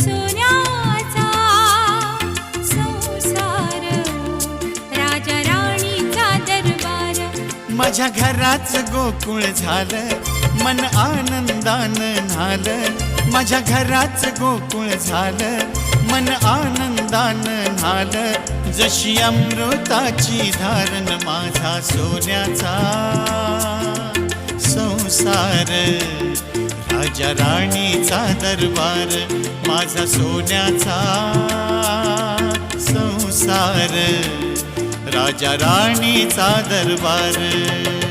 सोन्याचा संसार, राजा राणीचा दरबार. माझ्या घराचं गोकुळ झालं, मन आनंदानं न्हालं. माझ्या घराचं गोकुळ झालं, मन आनंदानं न्हालं. जशी अमृताची धारण माझा सोन्याचा संसार, राजा राणीचा दरबार. माझा सोन्याचा संसार, राजा राणीचा दरबार.